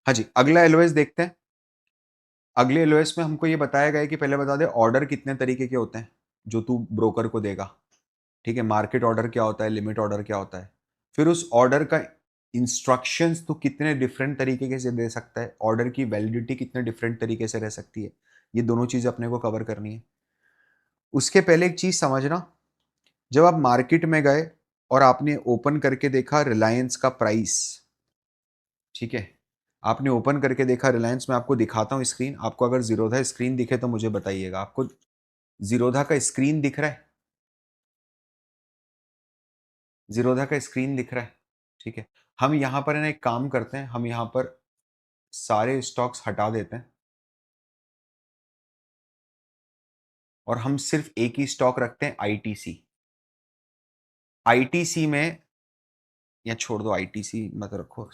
हाँ जी, अगला एलओएस देखते हैं। अगले एलओएस में हमको ये बताया गया है कि पहले बता दे ऑर्डर कितने तरीके के होते हैं जो तू ब्रोकर को देगा। ठीक है, मार्केट ऑर्डर क्या होता है, लिमिट ऑर्डर क्या होता है, फिर उस ऑर्डर का इंस्ट्रक्शंस तो कितने डिफरेंट तरीके से दे सकता है, ऑर्डर की वैलिडिटी कितने डिफरेंट तरीके से रह सकती है। ये दोनों चीजें अपने को कवर करनी है। उसके पहले एक चीज समझना, जब आप मार्केट में गए और आपने ओपन करके देखा रिलायंस का प्राइस, ठीक है, आपने ओपन करके देखा रिलायंस, मैं आपको दिखाता हूँ स्क्रीन, आपको अगर जीरोधा स्क्रीन दिखे तो मुझे बताइएगा। आपको जीरोधा का स्क्रीन दिख रहा है? जीरोधा का स्क्रीन दिख रहा है? ठीक है, हम यहां पर है ना एक काम करते हैं, हम यहां पर सारे स्टॉक्स हटा देते हैं और हम सिर्फ एक ही स्टॉक रखते हैं, आईटीसी। आईटीसी में, या छोड़ दो आईटीसी मत रखो।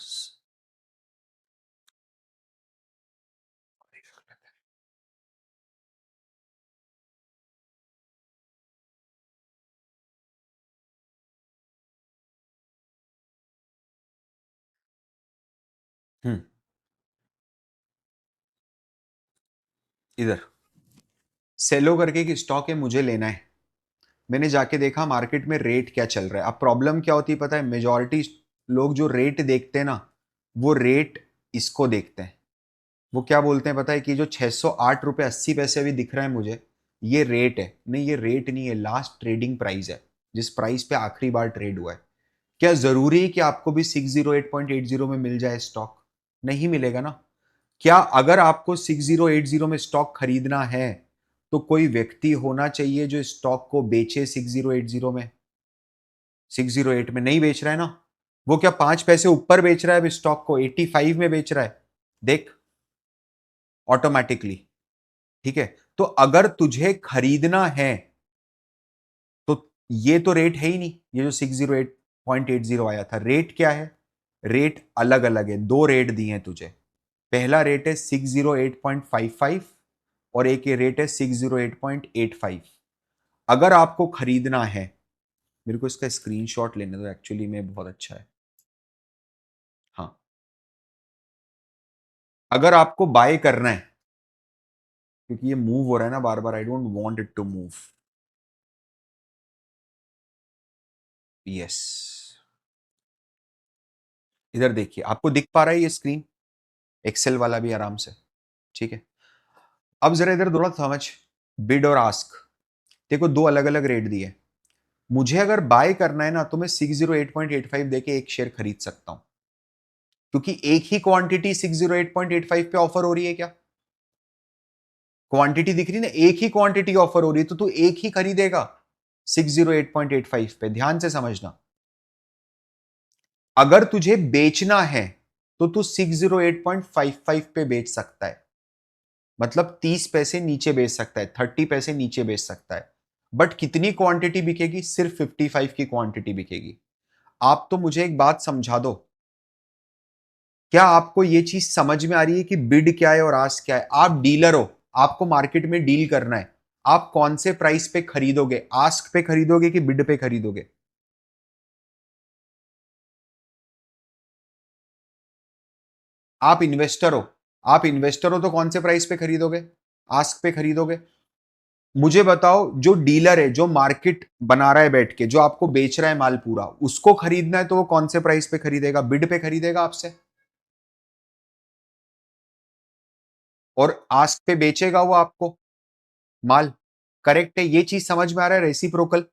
हम्म, इधर सेलो करके एक स्टॉक है, मुझे लेना है। मैंने जाके देखा मार्केट में रेट क्या चल रहा है। अब प्रॉब्लम क्या होती है पता है, मेजॉरिटी लोग जो रेट देखते हैं ना, वो रेट इसको देखते हैं। वो क्या बोलते हैं पता है, कि जो 608 रुपये 80 पैसे अभी दिख रहा है मुझे, ये रेट है। नहीं, ये रेट नहीं है, लास्ट ट्रेडिंग प्राइस है, जिस प्राइस पे आखिरी बार ट्रेड हुआ है। क्या जरूरी है कि आपको भी 608.80 में मिल जाए स्टॉक? नहीं मिलेगा ना। क्या अगर आपको 6080 में स्टॉक खरीदना है तो कोई व्यक्ति होना चाहिए जो स्टॉक को बेचे 6080 में? 608 में नहीं बेच रहा है ना। वो क्या 5 पैसे ऊपर बेच रहा है, अब स्टॉक को 85 में बेच रहा है, देख, ऑटोमेटिकली। ठीक है, तो अगर तुझे खरीदना है तो ये तो रेट है ही नहीं। ये जो 608.80 आया था, रेट क्या है? रेट अलग अलग है, दो रेट दिए हैं तुझे। पहला रेट है 608.55 और एक ये रेट है 608.85। अगर आपको खरीदना है, मेरे को इसका स्क्रीनशॉट लेने दो, एक्चुअली में बहुत अच्छा है। हाँ, अगर आपको बाय करना है, क्योंकि ये मूव हो रहा है ना बार बार, I don't want it to move. Yes, इधर देखिए, आपको दिख पा रहा है ये स्क्रीन, एक्सेल वाला भी आराम से। ठीक है, अब जरा इधर थोड़ा समझ, बिड और आस्क। देखो, दो अलग अलग रेट दिए। मुझे अगर बाय करना है ना तो मैं 608.85 देके एक शेयर खरीद सकता हूं, क्योंकि एक ही क्वांटिटी 608.85 पे ऑफर हो रही है। क्या क्वांटिटी दिख रही ना, एक ही क्वांटिटी ऑफर हो रही है, तो तू एक ही खरीदेगा 608.85 पे। ध्यान से समझना, अगर तुझे बेचना है तो तू 608.55 पे बेच सकता है, मतलब 30 पैसे नीचे बेच सकता है, 30 पैसे नीचे बेच सकता है। बट कितनी क्वांटिटी बिकेगी? सिर्फ 55 की क्वांटिटी बिकेगी। आप तो मुझे एक बात समझा दो, क्या आपको यह चीज समझ में आ रही है कि बिड क्या है और आस्क क्या है? आप डीलर हो, आपको मार्केट में डील करना है। आप कौन से प्राइस पे खरीदोगे? आस्क पे खरीदोगे कि बिड पे खरीदोगे? आप इन्वेस्टर हो, आप इन्वेस्टर हो तो कौन से प्राइस पे खरीदोगे? आस्क पे खरीदोगे। मुझे बताओ, जो डीलर है, जो मार्केट बना रहा है बैठ के, जो आपको बेच रहा है माल पूरा, उसको खरीदना है तो वो कौन से प्राइस पे खरीदेगा? बिड पे खरीदेगा आपसे, और आस्क पे बेचेगा वो आपको माल। करेक्ट है, ये चीज समझ में आ रहा है, रेसिप्रोकल।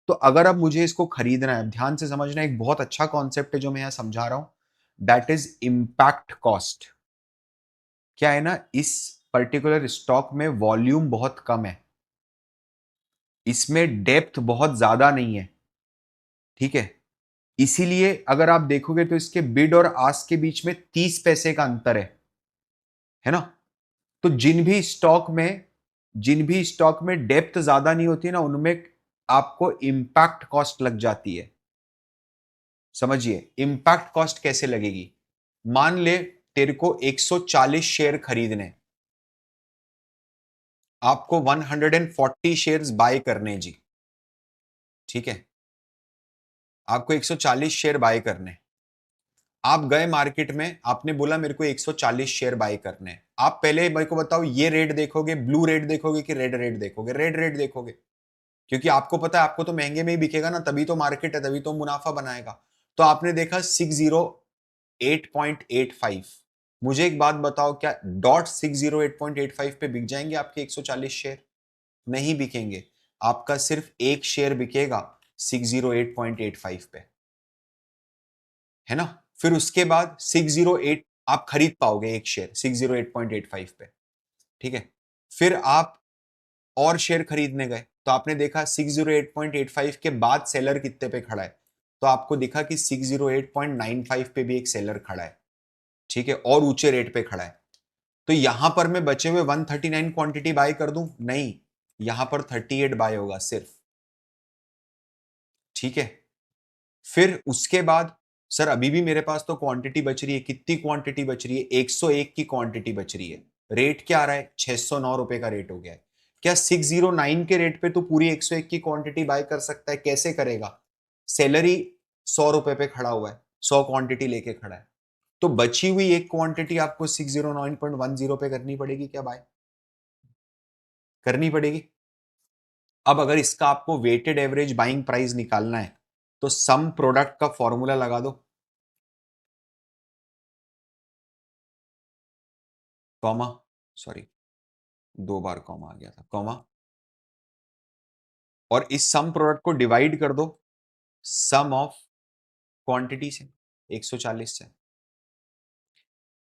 तो अगर अब मुझे इसको खरीदना है, ध्यान से समझना, एक बहुत अच्छा कॉन्सेप्ट है जो मैं यहां समझा रहा हूं, दैट इज इंपैक्ट कॉस्ट। क्या है ना, इस पर्टिकुलर स्टॉक में वॉल्यूम बहुत कम है, इसमें डेप्थ बहुत ज्यादा नहीं है। ठीक है, इसीलिए अगर आप देखोगे तो इसके बिड और आस्क के बीच में 30 पैसे का अंतर है ना। तो जिन भी स्टॉक में डेप्थ ज्यादा नहीं होती है ना, उनमें आपको इंपैक्ट कॉस्ट लग जाती है। समझिए, इंपैक्ट कॉस्ट कैसे लगेगी। मान ले तेरे को 140 शेयर खरीदने, आपको 140 शेयर्स बाय करने जी। ठीक है, आपको 140 शेयर बाय करने, आप गए मार्केट में, आपने बोला मेरे को 140 शेयर बाय करने हैं। आप पहले मेरे को बताओ, ये रेट देखोगे, ब्लू रेट देखोगे कि रेड रेट देखोगे? रेड रेट देखोगे, क्योंकि आपको पता है आपको तो महंगे में ही बिकेगा ना, तभी तो मार्केट है, तभी तो मुनाफा बनाएगा। तो आपने देखा 608.85। मुझे एक बात बताओ, क्या डॉट 608.85 पे बिक जाएंगे आपके 140 शेयर? नहीं बिकेंगे। आपका सिर्फ एक शेयर बिकेगा 608.85 पे, है ना? फिर उसके बाद 608 आप खरीद पाओगे एक शेयर 608.85 पे, ठीक है? फिर आप और शेयर खरीदने गए तो आपने देखा 608.85 के बाद सेलर कितने पे खड़ा है, तो आपको दिखा कि 608.95 पे भी एक सेलर खड़ा है, ठीक है, और ऊंचे रेट पे खड़ा है। तो यहां पर मैं बचे हुए 139 क्वांटिटी बाय कर दूं? नहीं, यहां पर 38 बाय होगा सिर्फ, ठीक है। फिर उसके बाद सर अभी भी मेरे पास तो क्वांटिटी बच रही है, कितनी क्वांटिटी बच रही है? 101 की क्वांटिटी बच रही है। रेट क्या आ रहा है? 609 रुपए का रेट हो गया है। क्या 609 के रेट पे तो पूरी 101 की क्वांटिटी बाय कर सकता है? कैसे करेगा? सैलरी 100 रुपए पे खड़ा हुआ है, 100 क्वांटिटी लेके खड़ा है, तो बची हुई एक क्वांटिटी आपको 609.10 पे करनी पड़ेगी। क्या बाय करनी पड़ेगी? अब अगर इसका आपको वेटेड एवरेज बाइंग प्राइस निकालना है तो सम प्रोडक्ट का फॉर्मूला लगा दो, कॉमा, सॉरी, दो बार कॉमा आ गया था, कॉमा, और इस सम प्रोडक्ट को डिवाइड कर दो सम ऑफ क्वांटिटी से, 140 से,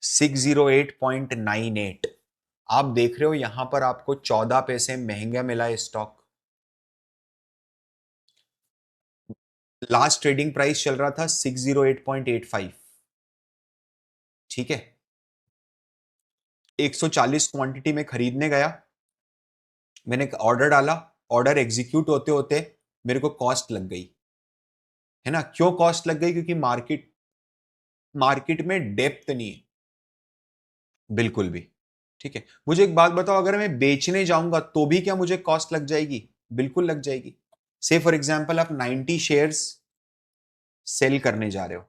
608.98। आप देख रहे हो यहां पर आपको 14 पैसे महंगा मिला है स्टॉक। लास्ट ट्रेडिंग प्राइस चल रहा था 608.85, ठीक है। 140 क्वांटिटी में खरीदने गया, मैंने ऑर्डर डाला, ऑर्डर एग्जीक्यूट होते होते मेरे को कॉस्ट लग गई, है ना? क्यों कॉस्ट लग गई? क्योंकि मार्केट मार्केट में डेप्थ नहीं है बिल्कुल भी, ठीक है। मुझे एक बात बताओ, अगर मैं बेचने जाऊंगा तो भी क्या मुझे कॉस्ट लग जाएगी? बिल्कुल लग जाएगी। से फॉर एग्जांपल आप 90 शेयर्स सेल करने जा रहे हो,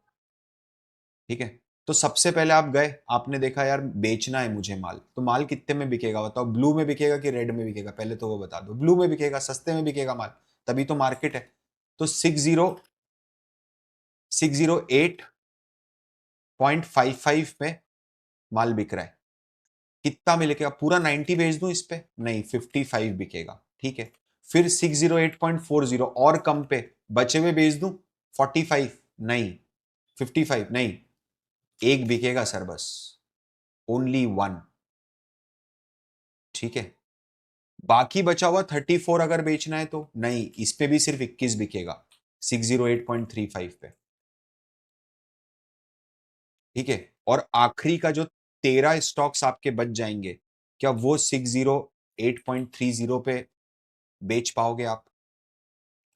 ठीक है, तो सबसे पहले आप गए, आपने देखा यार बेचना है मुझे माल, तो माल कितने में बिकेगा बताओ? ब्लू में बिकेगा कि रेड में बिकेगा? पहले तो वो बता दो। ब्लू में बिकेगा, सस्ते में बिकेगा माल, तभी तो मार्केट है। तो 608.55 में माल बिक रहा है, कितना मिलेगा? पूरा 90 बेच दूं इस पे? नहीं, 55 बिकेगा, ठीक है। फिर 608.40 और कम पे बचे हुए बेच दूं? 45? नहीं, 55 नहीं, एक बिकेगा सर बस, ओनली वन, ठीक है। बाकी बचा हुआ 34 अगर बेचना है तो नहीं, इस पे भी सिर्फ 21 बिकेगा 608.35 पे, ठीक है। और आखिरी का जो 13 स्टॉक्स आपके बच जाएंगे, क्या वो 608.30 पे बेच पाओगे आप?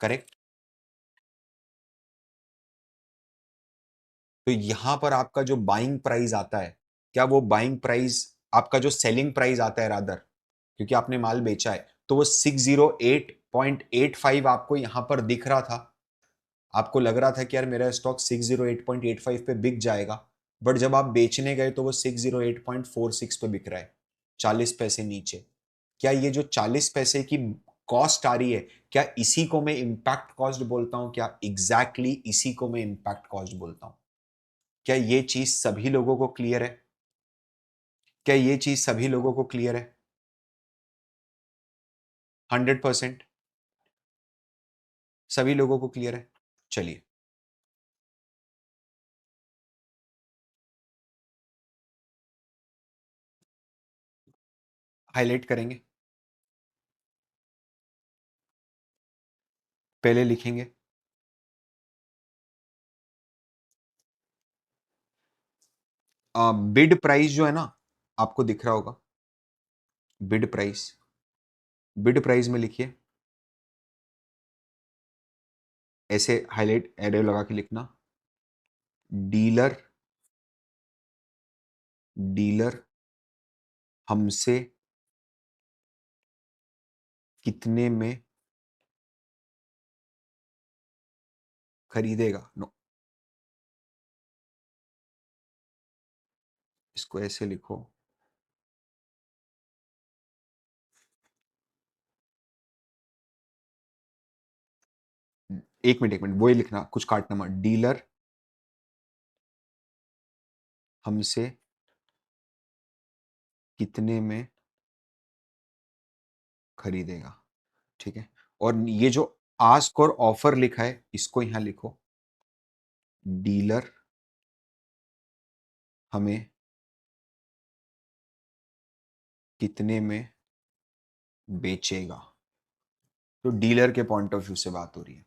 करेक्ट। तो यहां पर आपका जो बाइंग प्राइस आता है, क्या वो बाइंग प्राइस, आपका जो सेलिंग प्राइस आता है रादर, क्योंकि आपने माल बेचा है, तो वो 608.85 आपको यहां पर दिख रहा था। आपको लग रहा था कि यार मेरा स्टॉक 608.85 पे बिक जाएगा, बट जब आप बेचने गए तो वो 608.46 पे बिक रहा है, 40 पैसे नीचे। क्या ये जो 40 पैसे की कॉस्ट आ रही है, क्या इसी को मैं इम्पैक्ट कॉस्ट बोलता हूं? क्या एग्जैक्टली इसी को मैं इम्पैक्ट कॉस्ट बोलता हूं? क्या ये चीज सभी लोगों को क्लियर है? क्या ये चीज सभी लोगों को क्लियर है? 100% सभी लोगों को क्लियर है। चलिए हाईलाइट करेंगे, पहले लिखेंगे बिड प्राइस जो है ना, आपको दिख रहा होगा, बिड प्राइस, बिड प्राइस में लिखिए, ऐसे हाईलाइट एरो लगा के लिखना, डीलर, डीलर हमसे कितने में खरीदेगा? नो, इसको ऐसे लिखो, एक मिनट वही लिखना, कुछ काटना मत। डीलर हमसे कितने में खरीदेगा, ठीक है। और ये जो आस्क और ऑफर लिखा है इसको यहां लिखो, डीलर हमें कितने में बेचेगा। तो डीलर के पॉइंट ऑफ व्यू से बात हो रही है।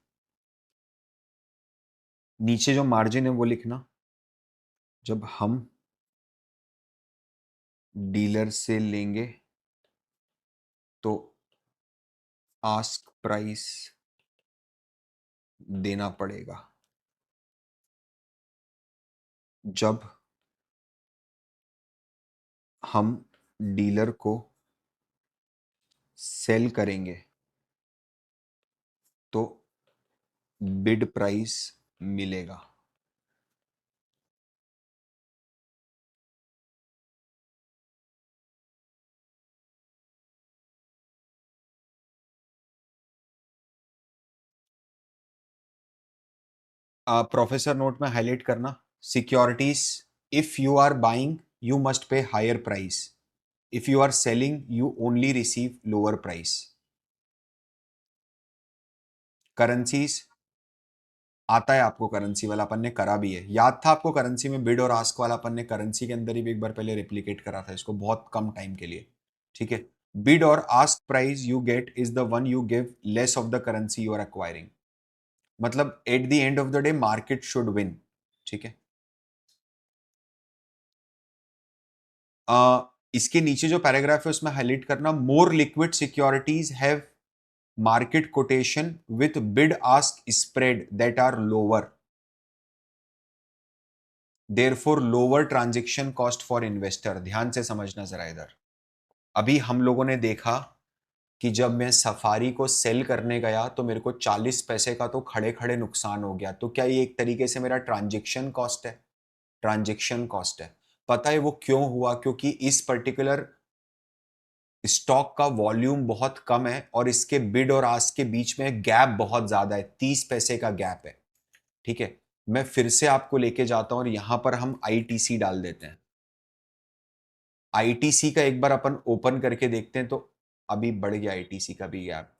नीचे जो मार्जिन है वो लिखना, जब हम डीलर से लेंगे तो आस्क प्राइस देना पड़ेगा, जब हम डीलर को सेल करेंगे तो बिड प्राइस मिलेगा। प्रोफेसर नोट में हाईलाइट करना, securities, if you are buying you must pay higher price, if you are selling you only receive lower price. Currencies आता है आपको, करेंसी वाला अपन ने करा भी है, याद था आपको? करेंसी में बिड और आस्क वाला अपन ने करेंसी के अंदर ही भी एक बार पहले रिप्लिकेट करा था इसको, बहुत कम टाइम के लिए, ठीक है। बिड और ask price you get is the one you give less of the currency you are acquiring, मतलब at the end of the day market should win, ठीक है। इसके नीचे जो पैराग्राफ है उसमें हाईलाइट करना, more liquid securities have market quotation with bid ask spread that are lower, therefore lower transaction cost for investor. ध्यान से समझना जरा इधर। अभी हम लोगों ने देखा कि जब मैं सफारी को सेल करने गया तो मेरे को 40 पैसे का तो खड़े खड़े नुकसान हो गया, तो क्या ये एक तरीके से मेरा ट्रांजैक्शन कॉस्ट है? ट्रांजैक्शन कॉस्ट है। पता है वो क्यों हुआ? क्योंकि इस पर्टिकुलर स्टॉक का वॉल्यूम बहुत कम है और इसके बिड और आस्क के बीच में गैप बहुत ज्यादा है, 30 पैसे का गैप है, ठीक है। मैं फिर से आपको लेके जाता हूं और यहां पर हम आईटीसी डाल देते हैं। आईटीसी का एक बार अपन ओपन करके देखते हैं, तो अभी बढ़ गया आईटीसी का भी गैप,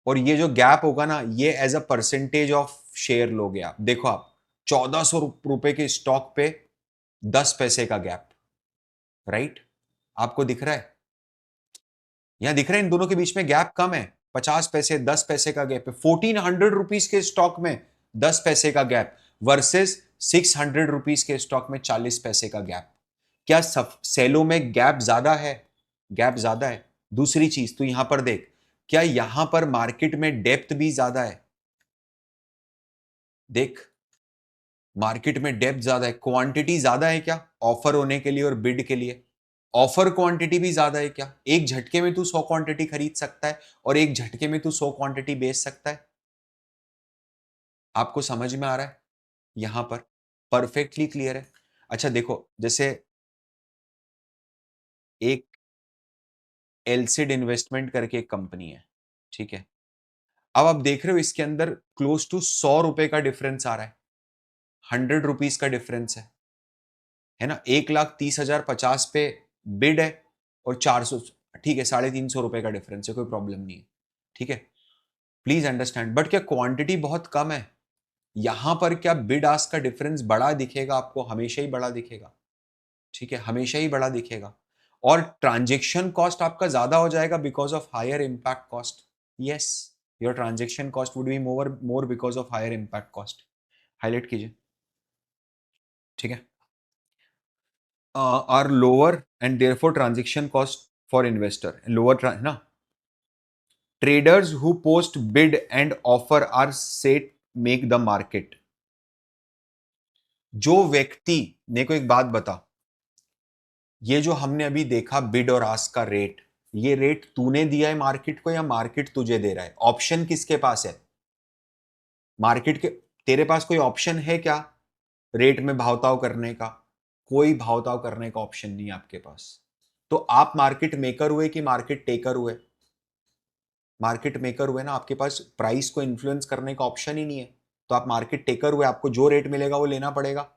और ये जो गैप होगा ना ये as a percentage of share लोगे आप। देखो आप, 1400 रुपए के स्टॉक पे 10 पैसे का गैप, राइट? आपको दिख रहा है? यहां दिख रहा है इन दोनों के बीच में गैप कम है, 50 पैसे, 10 पैसे का गैप है। 1400 रुपीज के स्टॉक में 10 पैसे का गैप वर्सेस 600 रुपीज के स्टॉक में 40 पैसे का गैप। क्या सेलों में गैप ज्यादा है? गैप ज्यादा है। दूसरी चीज तो यहां पर देख, क्या यहां पर मार्केट में डेप्थ भी ज्यादा है? देख, मार्केट में डेप्थ ज्यादा है, क्वांटिटी ज्यादा है क्या ऑफर होने के लिए और बिड के लिए? ऑफर क्वांटिटी भी ज्यादा है क्या? एक झटके में तू 100 क्वांटिटी खरीद सकता है और एक झटके में तू 100 क्वांटिटी बेच सकता है। आपको समझ में आ रहा है यहां पर? परफेक्टली क्लियर है। अच्छा देखो, जैसे एक एलसिड इन्वेस्टमेंट करके एक कंपनी है, ठीक है। अब आप देख रहे हो इसके अंदर क्लोज टू 100 रुपए का डिफरेंस आ रहा है, 100 रुपीज का डिफरेंस है ना। 1,30,50 पे बिड है और 400, ठीक है, 350 रुपए का डिफरेंस है, कोई प्रॉब्लम नहीं है, ठीक है। प्लीज अंडरस्टैंड, बट क्या क्वांटिटी बहुत कम है? यहां पर क्या बिड आस्क का डिफरेंस बड़ा दिखेगा आपको? हमेशा ही बड़ा दिखेगा, ठीक है, हमेशा ही बड़ा दिखेगा। और ट्रांजेक्शन कॉस्ट आपका ज्यादा हो जाएगा because of higher impact cost. Yes, your transaction cost would be more more because of higher impact cost. Highlight कीजिए, ठीक है। Are lower and therefore transaction cost for investor lower है ना। Traders who post bid and offer are set make the market. जो व्यक्ति, ने को एक बात बता, ये जो हमने अभी देखा बिड और आस्क का रेट, ये रेट तूने दिया है मार्केट को या मार्केट तुझे दे रहा है? ऑप्शन किसके पास है? मार्केट के, तेरे पास कोई ऑप्शन है क्या रेट में भावताव करने का, कोई भावताव करने का ऑप्शन नहीं है आपके पास। तो आप मार्केट मेकर हुए कि मार्केट टेकर हुए? मार्केट मेकर हुए ना, आपके पास प्राइस को इन्फ्लुएंस करने का ऑप्शन ही नहीं है। तो आप मार्केट टेकर हुए, आपको जो रेट मिलेगा वो लेना पड़ेगा।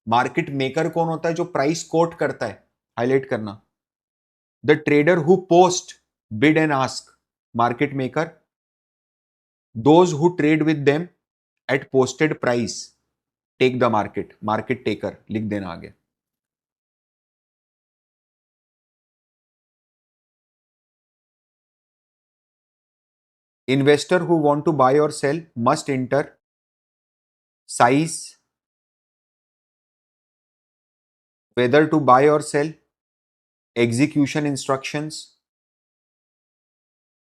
मार्केट मेकर कौन होता है? जो प्राइस कोट करता है। हाईलाइट करना, the trader who post bid and ask. Market maker, those who trade with them at posted price take the market. Market taker लिख देना आगे। Investor who want to buy or sell must enter size, whether to buy or sell, execution instructions,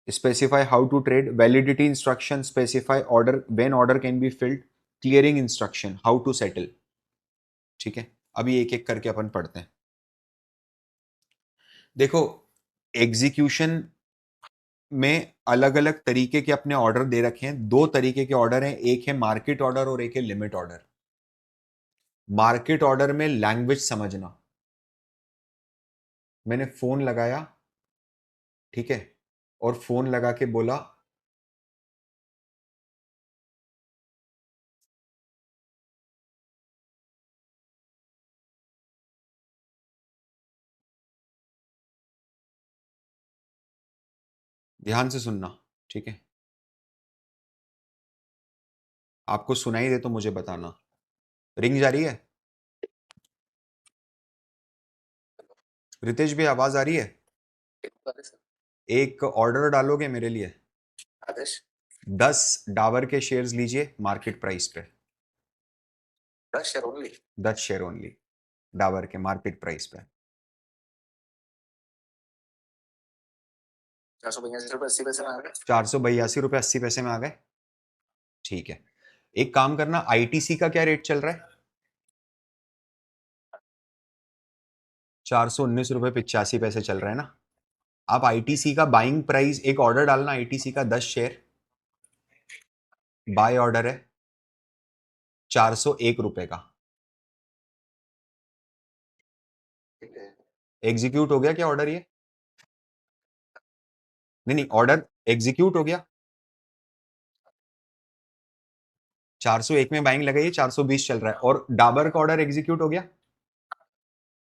specify how to trade, validity instruction, specify order when order can be filled, clearing instruction, how to settle। ठीक है, अभी एक एक करके अपन पढ़ते हैं। देखो, execution में अलग अलग तरीके के अपने ऑर्डर दे रखे हैं। दो तरीके के ऑर्डर हैं, एक है मार्केट ऑर्डर और एक है लिमिट ऑर्डर। मार्केट ऑर्डर में लैंग्वेज समझना। मैंने फोन लगाया, ठीक है, और फोन लगा के बोला ध्यान से सुनना, ठीक है। आपको सुनाई दे तो मुझे बताना। रिंग जा रही है? रितेश भाई, आवाज आ रही है? एक ऑर्डर डालोगे मेरे लिए? आदेश। 10 डाबर के शेयर्स लीजिए मार्केट प्राइस पे। 10 share only? 10 share only Dabur के मार्केट प्राइस पे। 482 रुपये 80 पैसे में आ गए। 482 रुपये 80 पैसे में आ गए, ठीक है। एक काम करना, आईटीसी का क्या रेट चल रहा है? 419 रुपये 85 पैसे चल रहा है ना। आप आईटीसी का बाइंग प्राइस, एक ऑर्डर डालना आईटीसी का 10 शेयर, बाय ऑर्डर है 401 रुपए का। एग्जीक्यूट हो गया क्या ऑर्डर? ये नहीं नहीं, ऑर्डर एग्जीक्यूट हो गया। 401 में बाइंग लगाइए, 420 चल रहा है, और डाबर का ऑर्डर एग्जीक्यूट हो गया।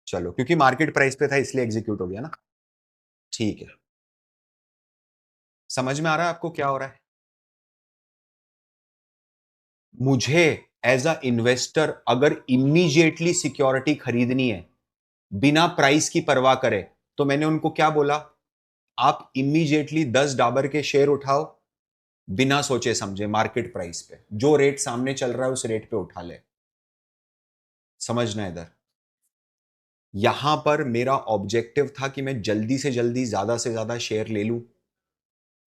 चलो, क्योंकि मार्केट प्राइस पे था इसलिए एग्जीक्यूट हो गया ना। ठीक है, समझ में आ रहा है आपको क्या हो रहा है? मुझे एज अ इन्वेस्टर अगर इमीडिएटली सिक्योरिटी खरीदनी है बिना प्राइस की परवाह करे, तो मैंने उनको क्या बोला? आप इमीडिएटली 10 डाबर के शेयर उठाओ, बिना सोचे समझे मार्केट प्राइस पे, जो रेट सामने चल रहा है उस रेट पे उठा ले। समझना इधर, यहां पर मेरा ऑब्जेक्टिव था कि मैं जल्दी से ज्यादा शेयर ले लूं।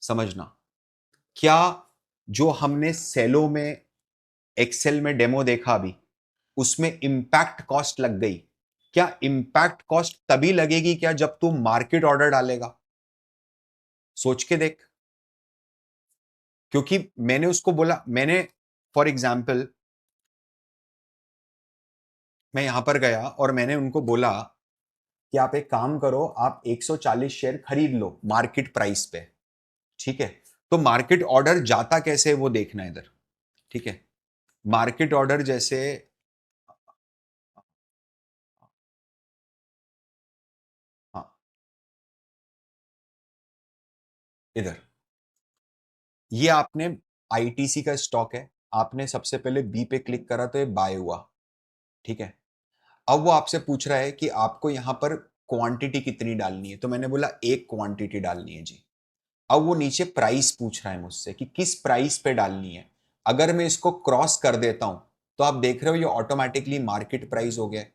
समझना, क्या जो हमने सेलो में, एक्सेल में डेमो देखा अभी, उसमें इंपैक्ट कॉस्ट लग गई? क्या इंपैक्ट कॉस्ट तभी लगेगी क्या जब तू मार्केट ऑर्डर डालेगा? सोच के देख। क्योंकि मैंने उसको बोला, मैंने फॉर एग्जाम्पल मैं यहां पर गया और मैंने उनको बोला कि आप एक काम करो, आप 140 शेयर खरीद लो मार्केट प्राइस पे, ठीक है। तो मार्केट ऑर्डर जाता कैसे वो देखना इधर, ठीक है। मार्केट ऑर्डर जैसे, हाँ, इधर ये आपने आईटीसी का स्टॉक है, आपने सबसे पहले बी पे क्लिक करा तो ये बाय हुआ, ठीक है। अब वो आपसे पूछ रहा है कि आपको यहां पर क्वांटिटी कितनी डालनी है, तो मैंने बोला एक क्वांटिटी डालनी है जी। अब वो नीचे प्राइस पूछ रहा है मुझसे कि किस प्राइस पे डालनी है। अगर मैं इसको क्रॉस कर देता हूं तो आप देख रहे हो ये ऑटोमेटिकली मार्केट प्राइस हो गया है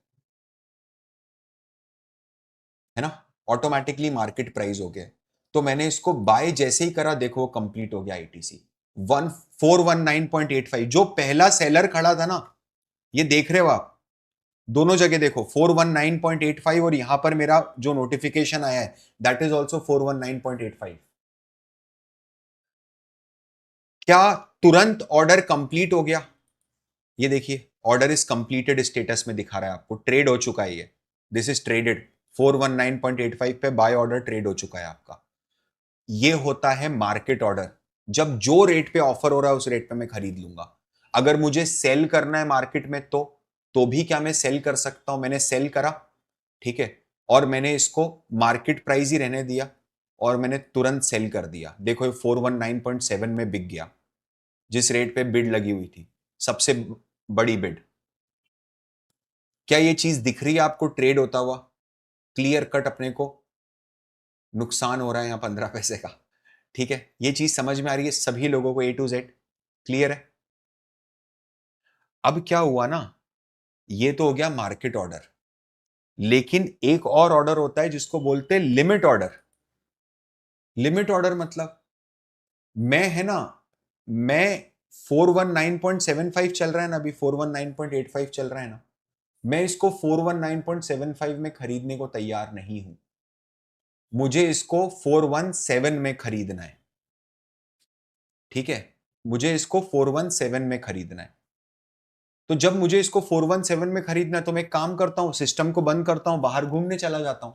ना, ऑटोमेटिकली मार्केट प्राइस हो गया। तो मैंने इसको बाय जैसे ही करा, देखो वो कंप्लीट हो गया आईटीसी 1419.85। जो पहला सेलर खड़ा था ना, ये देख रहे हो आप, दोनों जगह देखो 419.85, और यहां पर मेरा जो नोटिफिकेशन आया है दैट इज ऑल्सो 419.85। क्या तुरंत ऑर्डर कंप्लीट हो गया? ये देखिए, ऑर्डर इज कंप्लीटेड स्टेटस में दिखा रहा है आपको, ट्रेड हो चुका है ये, दिस इज ट्रेडेड 419.85 पे बाय ऑर्डर ट्रेड हो चुका है आपका। ये होता है मार्केट ऑर्डर, जब जो रेट पे ऑफर हो रहा है उस रेट पे मैं खरीद लूंगा। अगर मुझे सेल करना है मार्केट में तो भी क्या मैं सेल कर सकता हूं? मैंने सेल करा, ठीक है, और मैंने इसको मार्केट प्राइस ही रहने दिया और मैंने तुरंत सेल कर दिया। देखो ये 419.7 में बिक गया, जिस रेट पे बिड लगी हुई थी, सबसे बड़ी बिड। क्या ये चीज दिख रही है आपको ट्रेड होता हुआ? क्लियर कट अपने को नुकसान हो रहा है यहां 15 पैसे का, ठीक है। ये चीज समझ में आ रही है सभी लोगों को, A to Z क्लियर है? अब क्या हुआ ना, ये तो हो गया मार्केट ऑर्डर, लेकिन एक और ऑर्डर होता है जिसको बोलते हैं लिमिट ऑर्डर। लिमिट ऑर्डर मतलब मैं है ना, मैं 419.75 चल रहा है ना, अभी 419.85 चल रहा है ना, मैं इसको 419.75 में खरीदने को तैयार नहीं हूं, मुझे इसको 417 में खरीदना है, ठीक है, मुझे इसको 417 में खरीदना है। तो जब मुझे इसको 417 में खरीदना है तो मैं काम करता हूं, सिस्टम को बंद करता हूं, बाहर घूमने चला जाता हूं,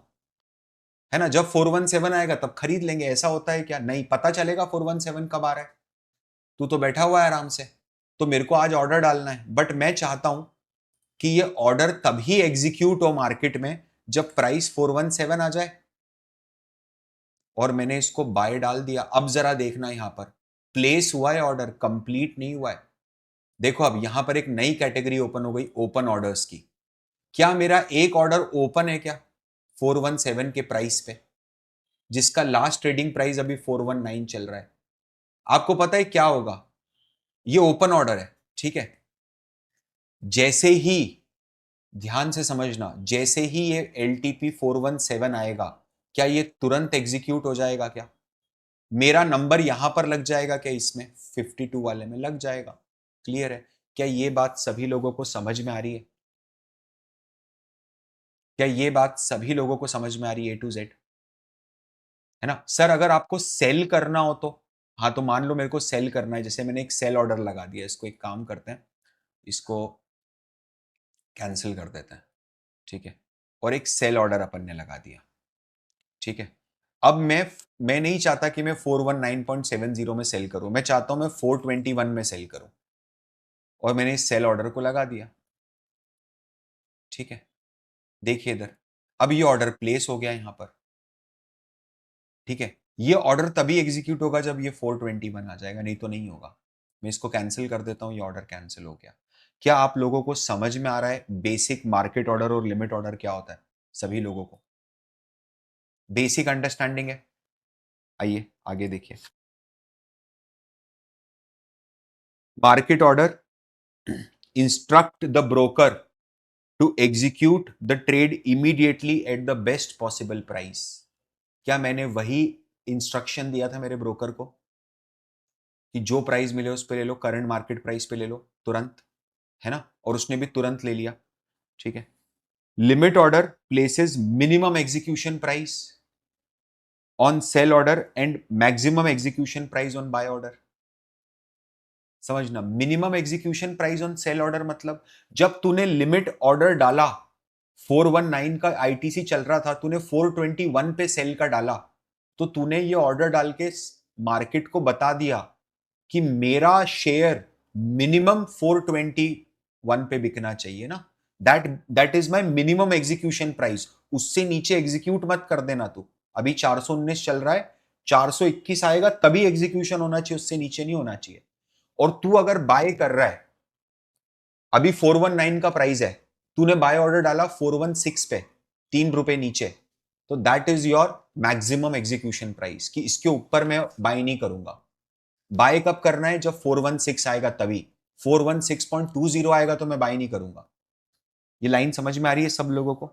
है ना। जब 417 आएगा तब खरीद लेंगे, ऐसा होता है क्या? नहीं, पता चलेगा 417 कब आ रहा है, तू तो बैठा हुआ है आराम से। तो मेरे को आज ऑर्डर डालना है, बट मैं चाहता हूं कि ये ऑर्डर तभी एग्जीक्यूट हो मार्केट में जब प्राइस 417 आ जाए, और मैंने इसको बाय डाल दिया। अब जरा देखना, यहां पर प्लेस हुआ है ऑर्डर, कंप्लीट नहीं हुआ है। देखो अब यहां पर एक नई कैटेगरी ओपन हो गई, ओपन ऑर्डर्स की। क्या मेरा एक ऑर्डर ओपन है क्या 417 के प्राइस पे, जिसका लास्ट ट्रेडिंग प्राइस अभी 419 चल रहा है? आपको पता है क्या होगा? ये ओपन ऑर्डर है, ठीक है। जैसे ही, ध्यान से समझना, जैसे ही ये LTP 417 आएगा, क्या ये तुरंत एग्जीक्यूट हो जाएगा क्या? मेरा नंबर यहां पर लग जाएगा क्या? इसमें 52 वाले में लग जाएगा। क्लियर है? क्या ये बात सभी लोगों को समझ में आ रही है? क्या ये बात सभी लोगों को समझ में आ रही है A to Z? है ना सर, अगर आपको सेल करना हो तो, हाँ तो मान लो मेरे को सेल करना है, जैसे मैंने एक सेल ऑर्डर लगा दिया, इसको एक काम करते हैं, इसको कैंसिल कर देते हैं, ठीक है, और एक सेल ऑर्डर अपन ने लगा दिया, ठीक है। अब मैं नहीं चाहता कि मैं 419.70 में सेल करूं, मैं चाहता हूं मैं 421 में सेल करूं, और मैंने इस सेल ऑर्डर को लगा दिया, ठीक है। देखिए इधर, अब ये ऑर्डर प्लेस हो गया यहां पर, ठीक है। ये ऑर्डर तभी एग्जीक्यूट होगा जब ये 421 आ जाएगा, नहीं तो नहीं होगा। मैं इसको कैंसिल कर देता हूं, ये ऑर्डर कैंसिल हो गया। क्या आप लोगों को समझ में आ रहा है बेसिक मार्केट ऑर्डर और लिमिट ऑर्डर क्या होता है? सभी लोगों को बेसिक अंडरस्टैंडिंग है? आइए आगे देखिए। Market order instruct the broker to execute the trade immediately at the best possible price. क्या मैंने वही इंस्ट्रक्शन दिया था मेरे ब्रोकर को कि जो प्राइस मिले उस पे ले लो, करंट मार्केट प्राइस पे ले लो तुरंत, है ना, और उसने भी तुरंत ले लिया, ठीक है। Limit order places minimum execution price on sell order and maximum execution price on buy order. समझना, minimum execution price on sell order मतलब जब तूने लिमिट ऑर्डर डाला, 419 का आईटीसी चल रहा था, तूने 421 पे सेल का डाला, तो तूने ये ऑर्डर डाल के मार्केट को बता दिया कि मेरा शेयर मिनिमम 421 पे बिकना चाहिए ना, that is my minimum execution price. उससे नीचे एग्जीक्यूट मत कर देना तू। अभी 419 चल रहा है, 421 आएगा तभी एग्जीक्यूशन होना चाहिए, उससे नीचे नहीं होना चाहिए। और तू अगर बाय कर रहा है, अभी 419 का प्राइस है, तूने बाय ऑर्डर डाला 416 पे, ₹3 नीचे, तो that is your maximum execution price, कि इसके ऊपर मैं बाय नहीं करूंगा। बाय कब करना है? जब 416 आएगा तभी। 416.20 आएगा तो मैं बाय नहीं करूंगा। ये लाइन समझ में आ रही है सब लोगों को?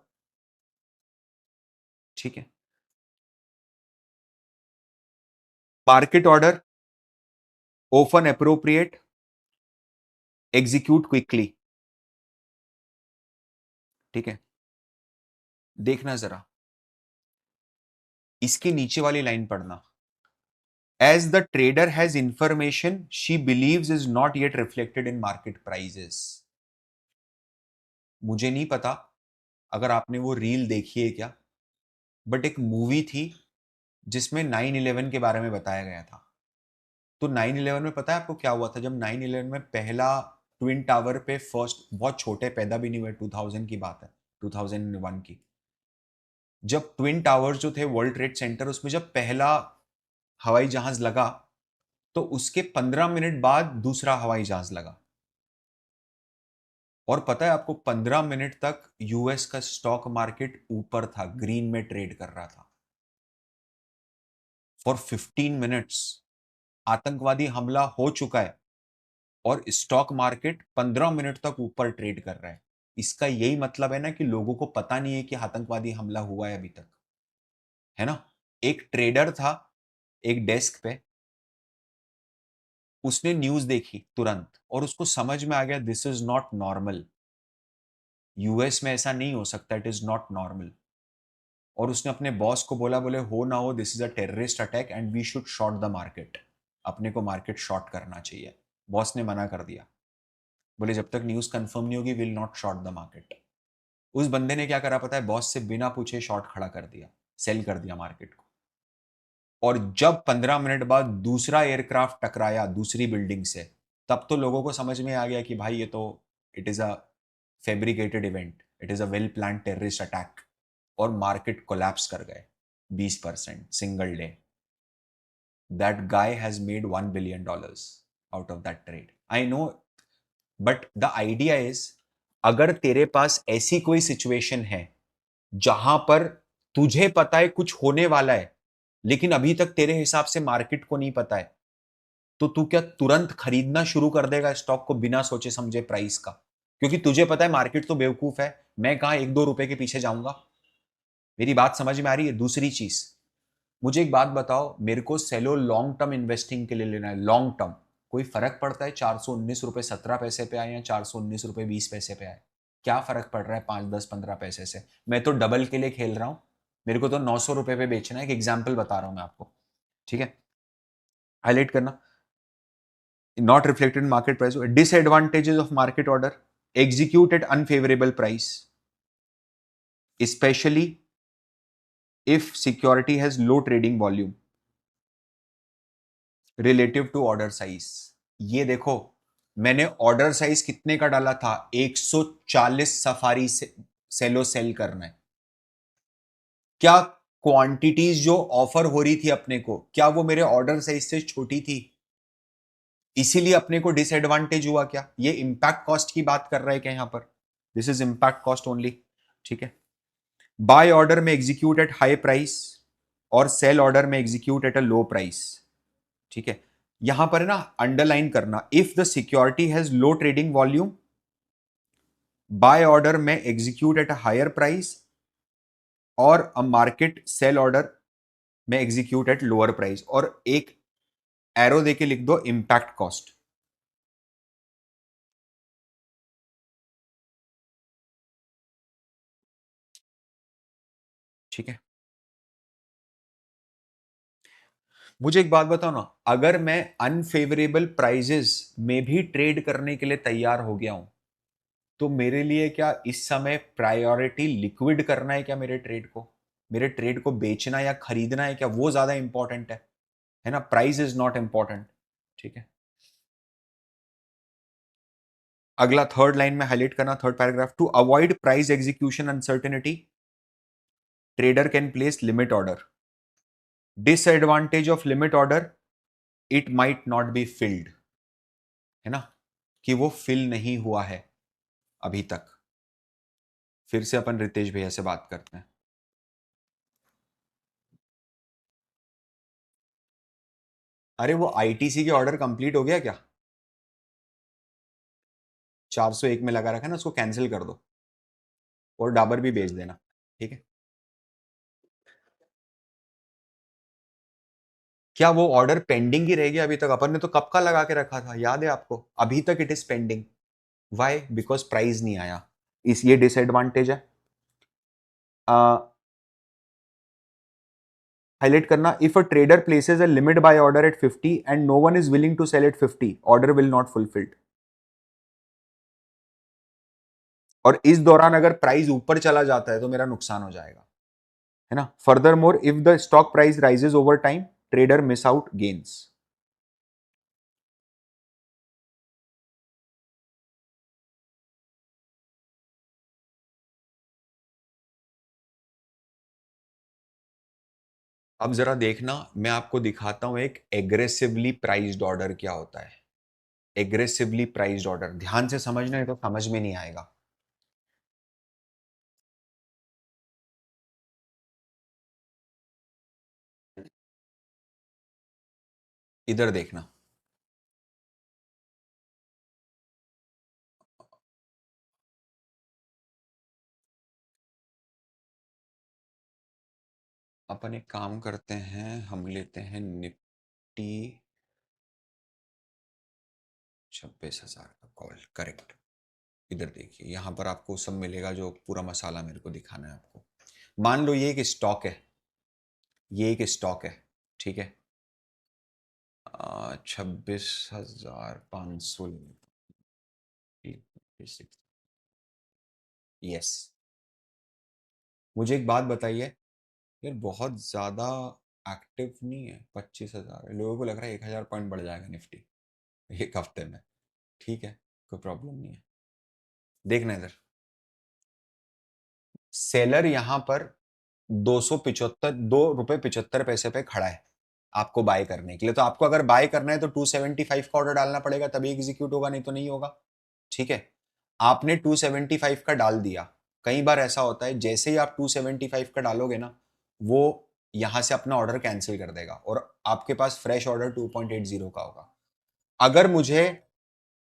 ठीक है। Market order open appropriate, execute quickly, ठीक है। देखना जरा, इसके नीचे वाली लाइन पढ़ना। As the trader has information she believes is not yet reflected in market prices. मुझे नहीं पता अगर आपने वो रील देखी है क्या, बट एक मूवी थी जिसमें 9/11 के बारे में बताया गया था। तो 9/11 में पता है आपको क्या हुआ था? जब 9/11 में पहला ट्विन टावर पे फर्स्ट, बहुत छोटे पैदा भी नहीं हुए, 2000 की बात है, 2001 की, जब ट्विन टावर्स जो थे वर्ल्ड ट्रेड सेंटर, उसमें जब पहला हवाई जहाज लगा, तो उसके 15 मिनट बाद दूसरा हवाई जहाज लगा। और पता है आपको, 15 मिनट तक यूएस का स्टॉक मार्केट ऊपर था, ग्रीन में ट्रेड कर रहा था। फॉर 15 मिनट्स आतंकवादी हमला हो चुका है और स्टॉक मार्केट 15 मिनट तक ऊपर ट्रेड कर रहा है। इसका यही मतलब है ना कि लोगों को पता नहीं है कि आतंकवादी हमला हुआ है अभी तक, है ना। एक ट्रेडर था एक डेस्क पे, उसने न्यूज देखी तुरंत और उसको समझ में आ गया this is not normal, US में ऐसा नहीं हो सकता, इट इज नॉट नॉर्मल। और उसने अपने बॉस को बोला, बोले हो ना हो this is a terrorist attack and we should short the market, अपने को मार्केट शॉर्ट करना चाहिए। बॉस ने मना कर दिया, बोले जब तक न्यूज कंफर्म नहीं होगी will not short the market. उस बंदे ने क्या करा पता है? बॉस से बिना पूछे शॉर्ट खड़ा कर दिया, सेल कर दिया मार्केट को। और जब 15 मिनट बाद दूसरा एयरक्राफ्ट टकराया दूसरी बिल्डिंग से, तब तो लोगों को समझ में आ गया कि भाई ये तो it is a fabricated event, it is a well plan terrorist attack. और मार्केट कोलैप्स कर गए 20% single day. That guy has made $1 billion out of that trade, I know. But the idea is, अगर तेरे पास ऐसी कोई situation है जहां पर तुझे पता है कुछ होने वाला है, लेकिन अभी तक तेरे हिसाब से मार्केट को नहीं पता है, तो तू क्या तुरंत खरीदना शुरू कर देगा स्टॉक को बिना सोचे समझे प्राइस का? क्योंकि तुझे पता है मार्केट तो बेवकूफ है, मैं कहां 1-2 रुपए के पीछे जाऊंगा। मेरी बात समझ में आ रही है? दूसरी चीज, मुझे एक बात बताओ, मेरे को सेलो लॉन्ग टर्म इन्वेस्टिंग के लिए लेना है, लॉन्ग टर्म। कोई फर्क पड़ता है 419 रुपए 17 पैसे पे आए या 419 रुपए 20 पैसे पे आए? क्या फर्क पड़ रहा है 5, 10, 15 पैसे से? मैं तो डबल के लिए खेल रहा हूं। मेरे को तो 900 रुपए पे बेचना है, एक एग्जाम्पल बता रहा हूं मैं आपको, ठीक है। हाईलाइट करना, not reflected in market price. Disadvantages of market order: execute at unfavorable price, especially if security has low trading volume relative to order size. ये देखो, मैंने ऑर्डर साइज कितने का डाला था? 140 सफारी से सेलो सेल करना है। क्या क्वांटिटीज जो ऑफर हो रही थी अपने को, क्या वो मेरे ऑर्डर साइज से छोटी थी? इसीलिए अपने को डिसएडवांटेज हुआ क्या? ये इंपैक्ट कॉस्ट की बात कर रहा है क्या यहां पर? This is impact cost only, ठीक है। बाय ऑर्डर में एग्जीक्यूट एट हाई प्राइस और सेल ऑर्डर में execute at a low price, ठीक है। यहां पर है ना, अंडरलाइन करना, if the security has low trading volume, buy order में execute at a higher price, और अ मार्केट सेल ऑर्डर में एग्जीक्यूट एट लोअर प्राइस, और एक एरो देके लिख दो इंपैक्ट कॉस्ट, ठीक है। मुझे एक बात बताओ ना, अगर मैं अनफेवरेबल प्राइजेस में भी ट्रेड करने के लिए तैयार हो गया हूं, तो मेरे लिए क्या इस समय प्रायोरिटी लिक्विड करना है क्या? मेरे ट्रेड को, मेरे ट्रेड को बेचना या खरीदना है क्या? वो ज्यादा इंपॉर्टेंट है ना। प्राइस इज नॉट इंपॉर्टेंट, ठीक है। अगला थर्ड लाइन में हाईलाइट करना, third paragraph, to avoid price execution uncertainty trader can place limit order. Disadvantage of limit order, it might not be filled, है ना, कि वो फिल नहीं हुआ है अभी तक। फिर से अपन रितेश भैया से बात करते हैं। अरे वो आईटीसी के ऑर्डर कंप्लीट हो गया क्या? 401 में लगा रखा है ना, उसको कैंसिल कर दो और डाबर भी बेच देना, ठीक है। क्या वो ऑर्डर पेंडिंग ही रह गया अभी तक? अपन ने तो कब का लगा के रखा था, याद है आपको? अभी तक it is pending. Why? Because price नहीं आया, इस ये डिसएडवांटेज है। हाईलाइट करना, if a trader places a limit buy order at 50 and no one is willing to sell at 50, order will not fulfilled. और इस दौरान अगर प्राइस ऊपर चला जाता है तो मेरा नुकसान हो जाएगा, है ना। Further more if the stock price rises over time, trader miss out gains. अब जरा देखना, मैं आपको दिखाता हूं एक एग्रेसिवली प्राइस्ड ऑर्डर क्या होता है। एग्रेसिवली प्राइस्ड ऑर्डर ध्यान से समझना है तो समझ में नहीं आएगा। इधर देखना, अपन एक काम करते हैं, हम लेते हैं निफ्टी 26,000 का कॉल, करेक्ट। इधर देखिए, यहां पर आपको सब मिलेगा जो पूरा मसाला मेरे को दिखाना है आपको। मान लो ये एक स्टॉक है, ये एक स्टॉक है, ठीक है। 26,500, यस। मुझे एक बात बताइए, यार बहुत ज्यादा एक्टिव नहीं है, 25,000 है, लोगों को लग रहा है 1,000 पॉइंट बढ़ जाएगा निफ्टी एक हफ्ते में। ठीक है, कोई प्रॉब्लम नहीं है। देखना इधर, सेलर यहां पर 2 रुपए 75 पैसे पे खड़ा है आपको बाय करने के लिए। तो आपको अगर बाय करना है तो 275 का ऑर्डर डालना पड़ेगा, तभी एग्जीक्यूट होगा, नहीं तो नहीं होगा। ठीक है, आपने 275 का डाल दिया। कई बार ऐसा होता है, जैसे ही आप 275 का डालोगे ना, वो यहां से अपना ऑर्डर कैंसिल कर देगा और आपके पास फ्रेश ऑर्डर 2.80 का होगा। अगर मुझे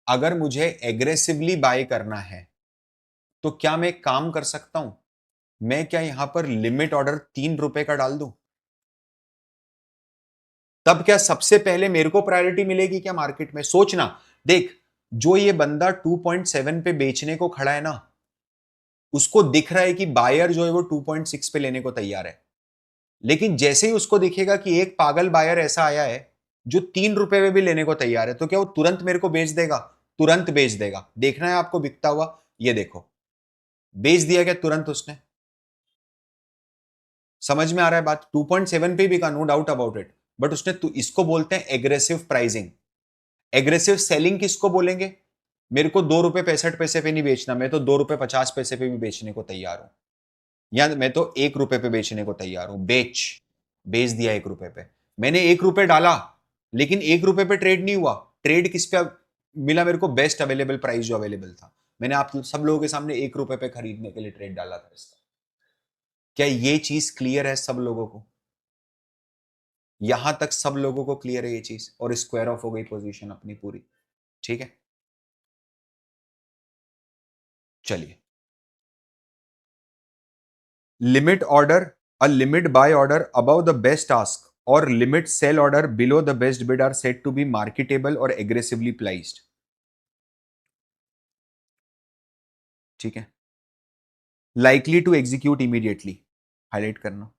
अगर मुझे एग्रेसिवली बाय करना है तो क्या मैं एक काम कर सकता हूं, मैं क्या यहां पर लिमिट ऑर्डर 3 रुपए का डाल दूं? तब क्या सबसे पहले मेरे को प्रायोरिटी मिलेगी क्या मार्केट में? सोचना। देख, जो ये बंदा 2.7 पे बेचने को खड़ा है ना, उसको दिख रहा है कि बायर जो है वो 2.6 पे लेने को तैयार है। लेकिन जैसे ही उसको दिखेगा कि एक पागल बायर ऐसा आया है जो 3 रुपए में भी लेने को तैयार है, तो क्या वो तुरंत मेरे को बेच देगा? तुरंत बेच देगा। देखना है आपको बिकता हुआ, ये देखो, बेच दिया क्या तुरंत उसने। समझ में आ रहा है बात? 2.7 पे भी का, no doubt about it. But उसने, तो इसको बोलते हैं एग्रेसिव प्राइसिंग। एग्रेसिव सेलिंग किसको बोलेंगे? मेरे को 2 रुपए 65 पैसे पे नहीं बेचना, मैं तो 2 रुपए 50 पैसे पे भी बेचने को तैयार हूं, या मैं तो 1 रुपए पे बेचने को तैयार हूं। बेच दिया 1 रुपए पे। मैंने 1 रुपए डाला, लेकिन 1 रुपए पे ट्रेड नहीं हुआ। ट्रेड किस पे मिला मेरे को? बेस्ट अवेलेबल प्राइस जो अवेलेबल था। मैंने आप सब लोगों के सामने 1 रुपए पे खरीदने के लिए ट्रेड डाला था इसका। क्या ये चीज क्लियर है सब लोगों को? यहां तक सब लोगों को क्लियर है ये चीज? और स्क्वायर ऑफ हो गई पोजीशन अपनी पूरी। ठीक है, चलिए। Limit order, a limit buy order above the best ask or limit sell order below the best bid are said to be marketable or aggressively priced। ठीक है, likely to execute immediately, highlight करना।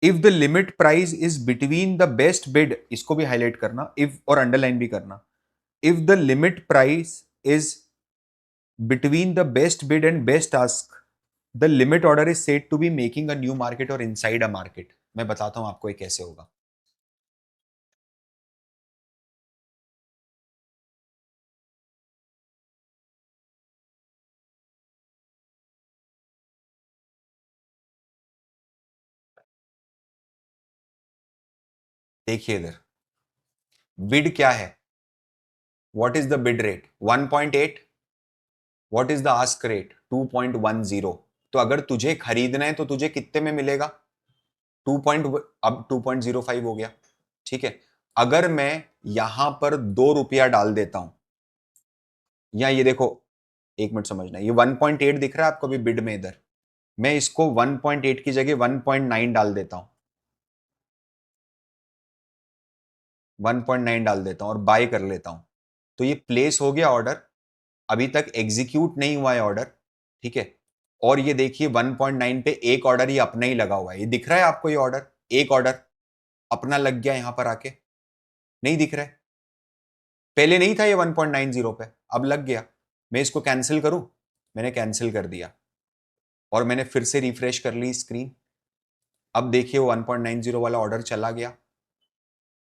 if the limit price is between the best bid, इसको भी highlight करना, if और underline भी करना। if the limit price is between the best bid and best ask, the limit order is said to be making a new market or inside a market। मैं बताता हूं आपको ये कैसे होगा। देखिए इधर, बिड क्या है? What is the bid rate? 1.8। What is the ask rate? 2.10। तो अगर तुझे खरीदना है तो तुझे कितने में मिलेगा? 2 पॉइंट, अब 2.05 हो गया। ठीक है, अगर मैं यहां पर 2 रुपया डाल देता हूं, या ये देखो, एक मिनट समझना, ये 1.8 दिख रहा है आपको भी बिड में इधर, मैं इसको 1.8 की जगह 1.9 डाल देता हूं, 1.9 डाल देता हूं और बाय कर लेता हूं, तो ये प्लेस हो गया ऑर्डर। अभी तक एग्जीक्यूट नहीं हुआ है ऑर्डर। ठीक है, और ये देखिए 1.9 पे एक ऑर्डर ही अपना ही लगा हुआ है, ये दिख रहा है आपको? ये ऑर्डर, एक ऑर्डर अपना लग गया यहां पर आके। नहीं दिख रहा है, पहले नहीं था ये 1.90 पे, अब लग गया। मैं इसको कैंसिल करूं, मैंने कैंसिल कर दिया और मैंने फिर से रिफ्रेश कर ली स्क्रीन। अब देखिए वो 1.90 वाला ऑर्डर चला गया।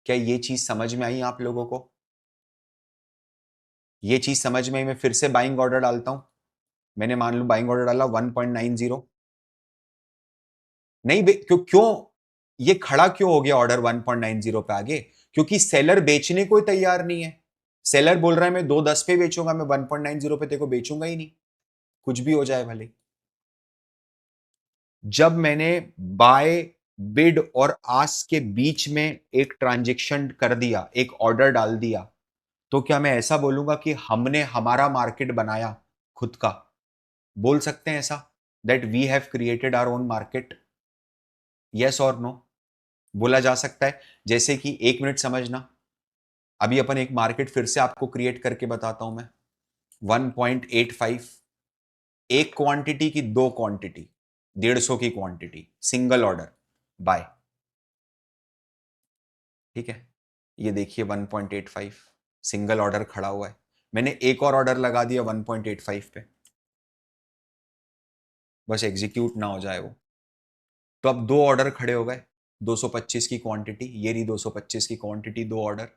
क्या ये चीज समझ में आई आप लोगों को? ये चीज समझ में आई। मैं फिर से बाइंग ऑर्डर डालता हूं। मैंने मान लो बाइंग ऑर्डर डाला 1.90। नहीं क्यों क्यों ये खड़ा क्यों हो गया ऑर्डर 1.90 पे आगे? क्योंकि सेलर बेचने को ही तैयार नहीं है। सेलर बोल रहा है मैं 2.10 पे बेचूंगा, मैं 1.90 पे तेरे को बेचूंगा ही नहीं, कुछ भी हो जाए भले। जब मैंने बाय, बिड और आस्क के बीच में एक ट्रांजेक्शन कर दिया, एक ऑर्डर डाल दिया, तो क्या मैं ऐसा बोलूंगा कि हमने हमारा मार्केट बनाया खुद का? बोल सकते हैं ऐसा, that we have created our own market? Yes और नो? बोला जा सकता है। जैसे कि एक मिनट समझना, अभी अपन एक मार्केट फिर से आपको क्रिएट करके बताता हूं मैं। 1.85, एक क्वांटिटी की दो क्वांटिटी, 150 की क्वांटिटी, सिंगल ऑर्डर, बाय। ठीक है, ये देखिए 1.85 सिंगल ऑर्डर खड़ा हुआ है। मैंने एक और ऑर्डर लगा दिया 1.85 पे, बस एग्जीक्यूट ना हो जाए वो। तो अब दो ऑर्डर खड़े हो गए, 225 की क्वांटिटी, ये रही 225 की क्वांटिटी, दो ऑर्डर।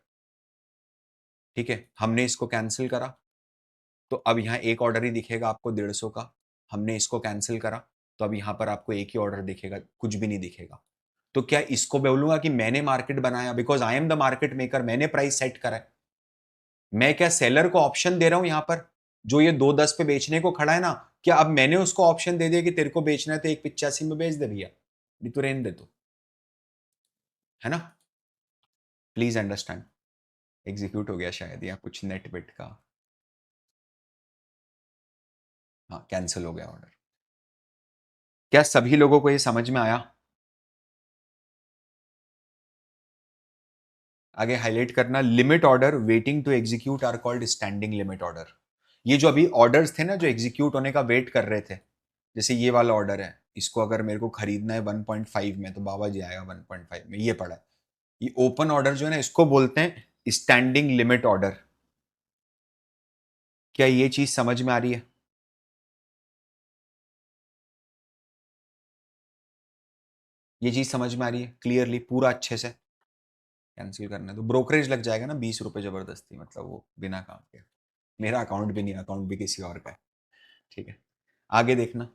ठीक है, हमने इसको कैंसिल करा, तो अब यहाँ एक ऑर्डर ही दिखेगा आपको 150 का। हमने इसको कैंसिल करा, तो अब यहाँ पर आपको एक ही ऑर्डर दिखेगा, कुछ भी नहीं दिखेगा। तो क्या इसको बोलूंगा कि मैंने मार्केट बनाया? Because I am the market maker, मैंने प्राइस सेट करा है। मैं क्या सेलर को ऑप्शन दे रहा हूं यहां पर, जो ये 2.10 पे बेचने को खड़ा है ना, क्या अब मैंने उसको ऑप्शन दे दिया कि तेरे को बेचना है तो 1.85 में बेच दे भैया, नहीं तो रहने दे, तो है ना? Please understand. एग्जीक्यूट हो गया शायद, या कुछ नेट बिट का, हाँ कैंसिल हो गया ऑर्डर। क्या सभी लोगों को ये समझ में आया? आगे हाईलाइट करना, limit order waiting to execute are called standing limit order. ये जो अभी ऑर्डर्स थे ना जो एग्जीक्यूट होने का वेट कर रहे थे, जैसे ये वाला ऑर्डर है, इसको अगर मेरे को खरीदना है 1.5 में, तो बाबा जी आएगा 1.5 में, ये पड़ा है। ये ओपन ऑर्डर जो है ना, इसको बोलते हैं स्टैंडिंग लिमिट ऑर्डर। क्या ये चीज समझ में आ रही है? ये चीज समझ में आ रही है क्लियरली, पूरा अच्छे से? कैंसिल करना है तो ब्रोकरेज लग जाएगा ना 20 रुपए जबरदस्ती, मतलब वो बिना काम के। मेरा अकाउंट भी नहीं, अकाउंट भी किसी और का है। ठीक है, आगे देखना।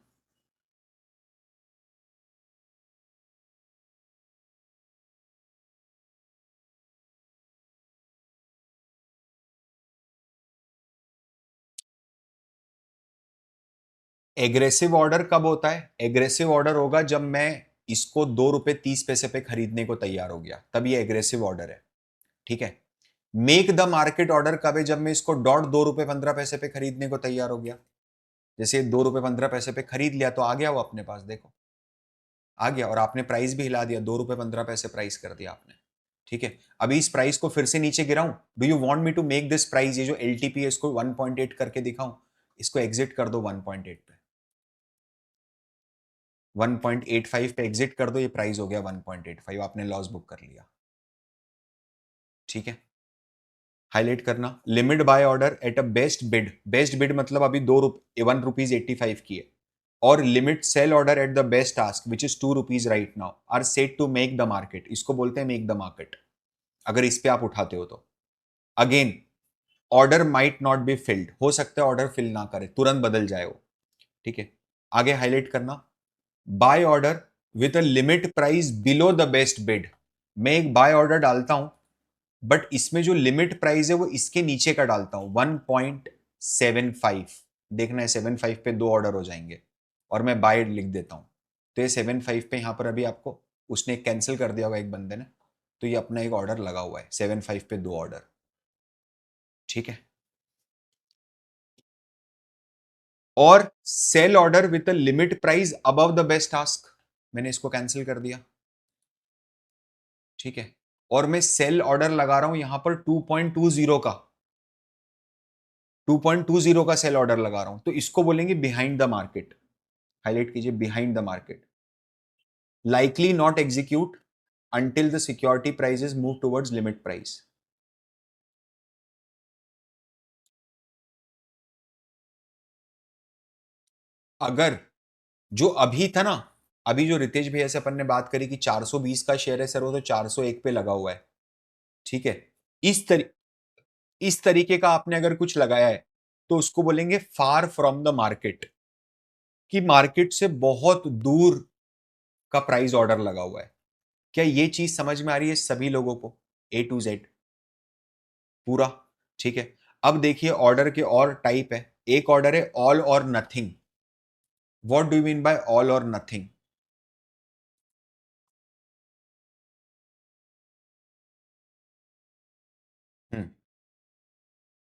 एग्रेसिव ऑर्डर कब होता है? एग्रेसिव ऑर्डर होगा जब मैं इसको 2 रुपए 30 पैसे पे खरीदने को तैयार हो गया, तब ये एग्रेसिव ऑर्डर है। ठीक है। मेक द मार्केट ऑर्डर कब है? जब मैं इसको डॉट 2 रुपए 15 पैसे पे खरीदने को तैयार हो गया। जैसे 2 रुपए 15 पैसे पे खरीद लिया तो आ गया वो अपने पास, देखो आ गया, और आपने प्राइस भी हिला दिया, 2 रुपए 15 पैसे प्राइस कर दिया आपने। ठीक है, अभी इस प्राइस को फिर से नीचे गिराऊं? Do you want me to make this price, ये जो एलटीपी है इसको 1.8 करके दिखाऊं? इसको एग्जिट कर दो 1.8 पे, 1.85 पे एग्जिट कर दो, ये प्राइस हो गया 1.85, आपने लॉस बुक कर लिया। ठीक है, हाईलाइट करना, limit buy order at a best bid. Best bid मतलब अभी 1 रुपीज 85 की है, और limit sell order at the best ask which is 2 rupees right now are set to make the market. इसको बोलते हैं मेक द मार्केट, अगर इस पे आप उठाते हो तो। Again, order might not be field, हो सकता है ऑर्डर फिल ना करे, तुरंत बदल जाए वो। ठीक है, आगे हाईलाइट करना, buy order with a limit price below the best bid. मैं एक बाय ऑर्डर डालता हूं, बट इसमें जो लिमिट प्राइस है वो इसके नीचे का डालता हूं, 1.75। देखना है 75 पे दो ऑर्डर हो जाएंगे, और मैं बाय लिख देता हूं, तो ये 75 पे यहां पर अभी आपको उसने कैंसिल कर दिया होगा एक बंदे ने, तो ये अपना एक ऑर्डर लगा हुआ है 75 पे दो ऑर्डर। ठीक है, और sell order with limit price above the best task, मैंने इसको कैंसिल कर दिया। ठीक है, और मैं सेल ऑर्डर लगा रहा हूं यहां पर 2.20 का, 2.20 का सेल ऑर्डर लगा रहा हूं, तो इसको बोलेंगे बिहाइंड द मार्केट। हाईलाइट कीजिए, behind the market, likely not execute until the security price is move towards limit price. अगर जो अभी था ना, अभी जो रितेश भैया से अपन ने बात करी कि 420 का शेयर है सर, वो तो 401 पे लगा हुआ है, ठीक है। इस तरी इस तरीके का आपने अगर कुछ लगाया है तो उसको बोलेंगे फार फ्रॉम द मार्केट, कि मार्केट से बहुत दूर का प्राइस ऑर्डर लगा हुआ है। क्या ये चीज समझ में आ रही है सभी लोगों को, ए टू जेड पूरा? ठीक है। अब देखिए ऑर्डर के और टाइप है। एक ऑर्डर है all or nothing. What do you mean by all or nothing? हम्म,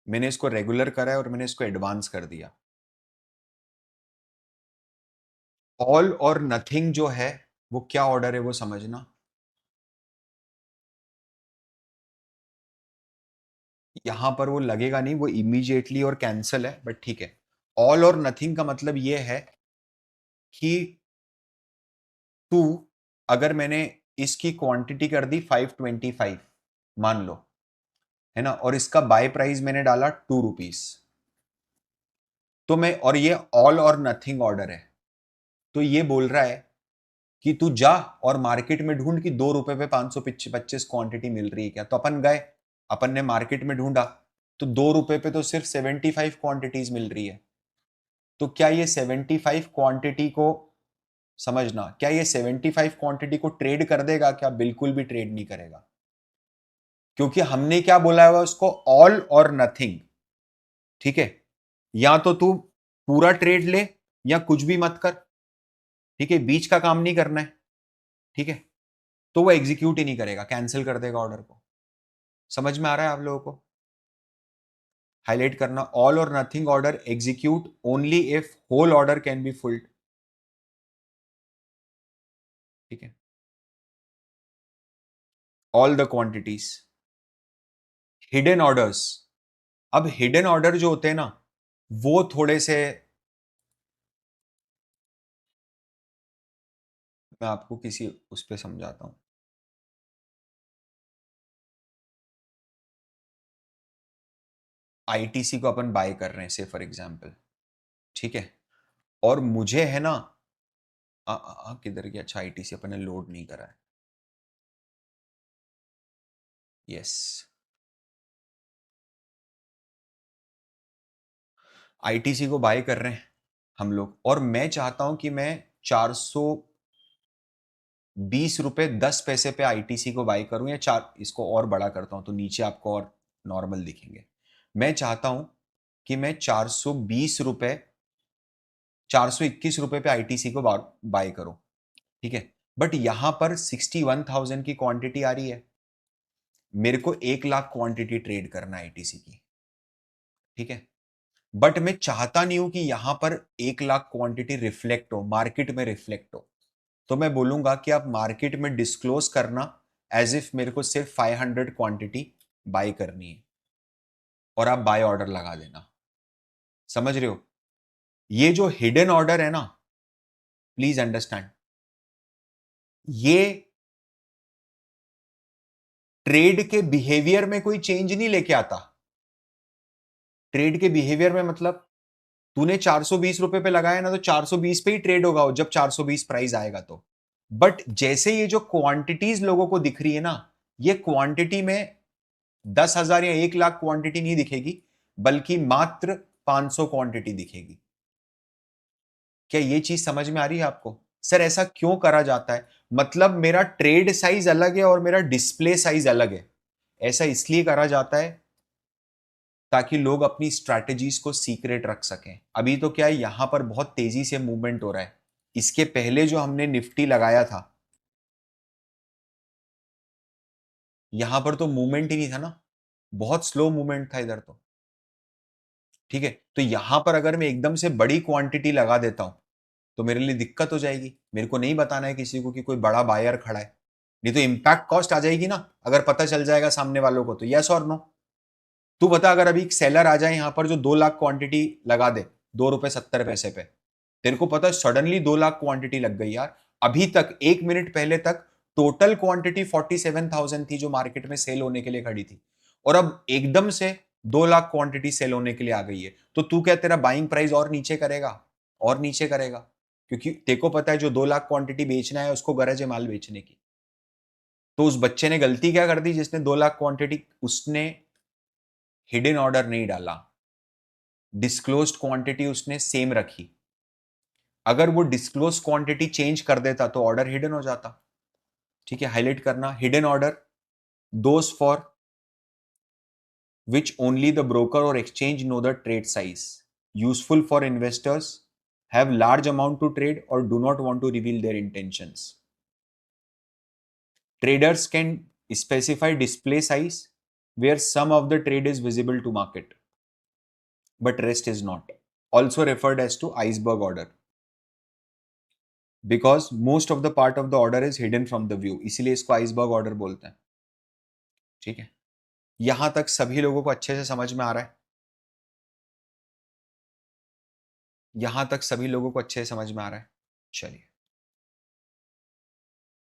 मैंने इसको रेगुलर करा है और मैंने इसको एडवांस कर दिया। ऑल और नथिंग जो है वो क्या ऑर्डर है वो समझना। यहां पर वो लगेगा नहीं, वो इमीडिएटली और कैंसल है, बट ठीक है। ऑल और नथिंग का मतलब ये है कि टू, अगर मैंने इसकी क्वांटिटी कर दी 525 मान लो, है ना, और इसका बाय प्राइस मैंने डाला 2 रुपीज, तो मैं, और ये ऑल और नथिंग ऑर्डर है, तो ये बोल रहा है कि तू जा और मार्केट में ढूंढ कि 2 रुपए पे 525 क्वांटिटी मिल रही है क्या। तो अपन गए, अपन ने मार्केट में ढूंढा, तो 2 रुपए पे तो सिर्फ 75 क्वांटिटीज मिल रही है। तो क्या ये 75 क्वांटिटी को, समझना, क्या ये 75 क्वांटिटी को ट्रेड कर देगा? क्या बिल्कुल भी ट्रेड नहीं करेगा, क्योंकि हमने क्या बोला है उसको, ऑल और नथिंग। ठीक है, या तो तू पूरा ट्रेड ले या कुछ भी मत कर, ठीक है, बीच का काम नहीं करना है, ठीक है। तो वो एग्जीक्यूट ही नहीं करेगा, कैंसिल कर देगा ऑर्डर को। समझ में आ रहा है आप लोगों को? हाईलाइट करना, all or nothing order execute only if whole order can be filled. ठीक है, all the quantities. Hidden orders, अब हिडन ऑर्डर जो होते हैं ना, वो थोड़े से, मैं आपको किसी उस पर समझाता हूं। आईटीसी को अपन बाय कर रहे हैं से फॉर एग्जांपल, ठीक है, और मुझे है ना, किधर गया, अच्छा आईटीसी अपन ने लोड नहीं करा है, यस। आईटीसी को बाय कर रहे हैं हम लोग, और मैं चाहता हूं कि मैं 420 रुपए 10 पैसे पे आईटीसी को बाय करूं, या चार, इसको और बड़ा करता हूं तो नीचे आपको और नॉर्मल दिखेंगे। मैं चाहता हूं कि मैं 421 रुपए पे आईटीसी को बाय करूं, ठीक है। बट यहां पर 61,000 की क्वांटिटी आ रही है, मेरे को 1 लाख क्वांटिटी ट्रेड करना है आईटीसी की, ठीक है। बट मैं चाहता नहीं हूं कि यहां पर 1 लाख क्वांटिटी रिफ्लेक्ट हो, मार्केट में रिफ्लेक्ट हो। तो मैं बोलूंगा कि आप मार्केट में डिस्क्लोज करना एज इफ मेरे को सिर्फ 500 क्वांटिटी बाय करनी है, और आप बाय ऑर्डर लगा देना। समझ रहे हो? ये जो हिडन ऑर्डर है ना, प्लीज अंडरस्टैंड, ये ट्रेड के बिहेवियर में कोई चेंज नहीं लेके आता। ट्रेड के बिहेवियर में मतलब, तूने 420 रुपए पे लगाया ना, तो 420 पे ही ट्रेड होगा जब 420 प्राइस आएगा तो। बट जैसे ये जो क्वांटिटीज लोगों को दिख रही है ना, ये क्वांटिटी में 10,000 या 1 लाख क्वांटिटी नहीं दिखेगी, बल्कि मात्र 500 क्वांटिटी दिखेगी। क्या ये चीज समझ में आ रही है आपको? सर ऐसा क्यों करा जाता है? मतलब मेरा ट्रेड साइज अलग है और मेरा डिस्प्ले साइज अलग है। ऐसा इसलिए करा जाता है ताकि लोग अपनी स्ट्रैटेजीज को सीक्रेट रख सकें। अभी तो क्या है, यहां पर बहुत तेजी से मूवमेंट हो रहा है। इसके पहले जो हमने निफ्टी लगाया था, यहां पर तो मूवमेंट ही नहीं था ना, बहुत स्लो मूवमेंट था इधर तो, ठीक है। तो यहां पर अगर मैं एकदम से बड़ी क्वांटिटी लगा देता हूं तो मेरे लिए दिक्कत हो जाएगी। मेरे को नहीं बताना है किसी को कि कोई बड़ा बायर खड़ा है, नहीं तो इंपैक्ट कॉस्ट आ जाएगी ना, अगर पता चल जाएगा सामने वालों को तो। यस और नो? तू बता, अगर अभी एक सेलर आ जाए यहां पर जो 2 लाख क्वांटिटी लगा दे 2 रुपए 70 पैसे पे, तेरे को पता है सडनली 2 लाख क्वांटिटी लग गई यार। अभी तक 1 मिनट पहले तक टोटल क्वांटिटी 47,000 थी जो मार्केट में सेल होने के लिए खड़ी थी, और अब एकदम से 2 लाख क्वांटिटी सेल होने के लिए आ गई है। तो तू क्या, तेरा बाइंग प्राइस और नीचे करेगा? और नीचे करेगा, क्योंकि तेको पता है जो 2 लाख क्वांटिटी बेचना है उसको गरज है माल बेचने की। तो उस बच्चे ने गलती क्या कर दी जिसने 2 लाख क्वांटिटी, उसने हिडन ऑर्डर नहीं डाला, डिस्क्लोज्ड क्वांटिटी उसने सेम रखी। अगर वो डिस्क्लोज क्वांटिटी चेंज कर देता तो ऑर्डर हिडन हो जाता। ठीक है, हाईलाइट करना, hidden order those for which only the broker or exchange know the trade size, useful for investors, have large amount to trade or do not want to reveal their intentions. Traders can specify display size where some of the trade is visible to market but rest is not, also referred as to iceberg order, because most of the part of the order is hidden from the view, इसीलिए इसको iceberg order बोलते हैं। ठीक है, यहां तक सभी लोगों को अच्छे से समझ में आ रहा है? यहां तक सभी लोगों को अच्छे से समझ में आ रहा है? चलिए।